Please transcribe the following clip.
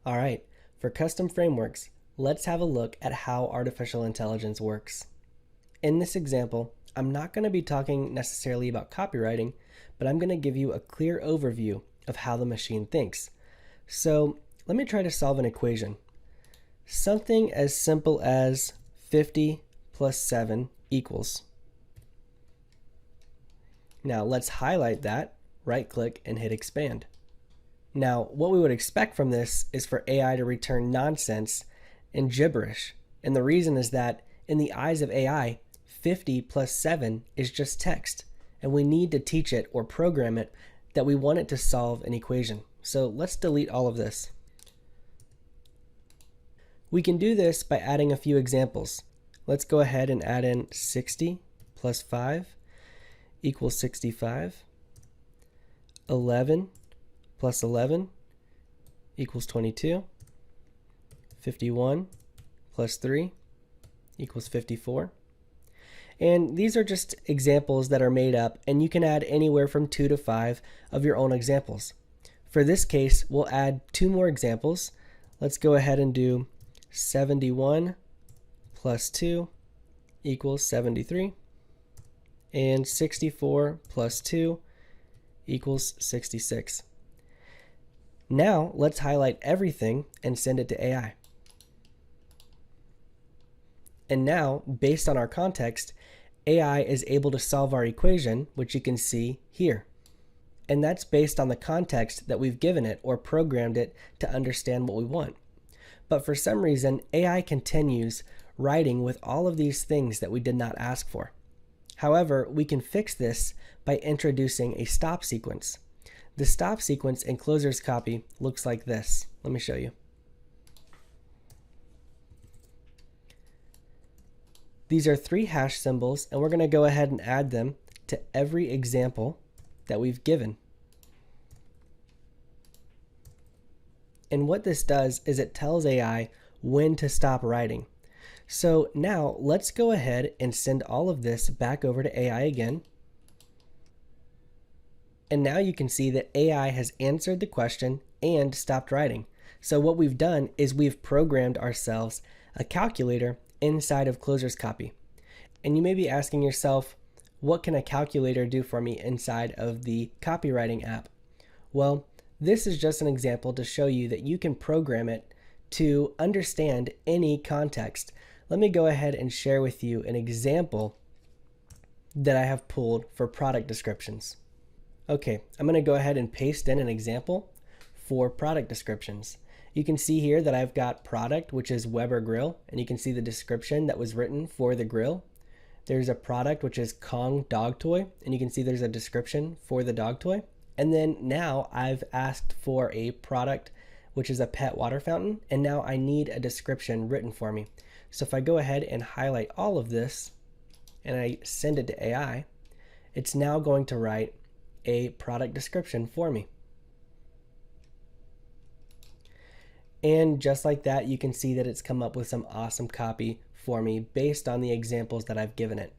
All right, for custom frameworks, let's have a look at how artificial intelligence works. In this example, I'm not going to be talking necessarily about copywriting, but I'm going to give you a clear overview of how the machine thinks. So let me try to solve an equation. Something as simple as 50 plus 7 equals. Now let's highlight that, right click, and hit expand. Now, what we would expect from this is for AI to return nonsense and gibberish. And the reason is that in the eyes of AI, 50 plus 7 is just text. And we need to teach it or program it that we want it to solve an equation. So let's delete all of this. We can do this by adding a few examples. Let's go ahead and add in 60 plus 5 equals 65. 11 plus 11 equals 22. 51 plus 3 equals 54. And these are just examples that are made up, and you can add anywhere from 2 to 5 of your own examples. For this case, we'll add 2 more examples. Let's go ahead and do 71 plus 2 equals 73. And 64 plus 2 equals 66. Now let's highlight everything and send it to AI. And now, based on our context, AI is able to solve our equation, which you can see here. And that's based on the context that we've given it or programmed it to understand what we want. But for some reason, AI continues writing with all of these things that we did not ask for. However, we can fix this by introducing a stop sequence. The stop sequence in Closer's copy looks like this. Let me show you. These are 3 hash symbols, and we're going to go ahead and add them to every example that we've given. And what this does is it tells AI when to stop writing. So now let's go ahead and send all of this back over to AI again. And now you can see that AI has answered the question and stopped writing. So what we've done is we've programmed ourselves a calculator inside of Closer's copy. And you may be asking yourself, what can a calculator do for me inside of the copywriting app? Well, this is just an example to show you that you can program it to understand any context. Let me go ahead and share with you an example that I have pulled for product descriptions. Okay, I'm going to go ahead and paste in an example for product descriptions. You can see here that I've got product, which is Weber grill, and you can see the description that was written for the grill. There's a product, which is Kong dog toy, and you can see there's a description for the dog toy. And then now I've asked for a product, which is a pet water fountain, and now I need a description written for me. So if I go ahead and highlight all of this and I send it to AI, it's now going to write a product description for me. And just like that, you can see that it's come up with some awesome copy for me based on the examples that I've given it.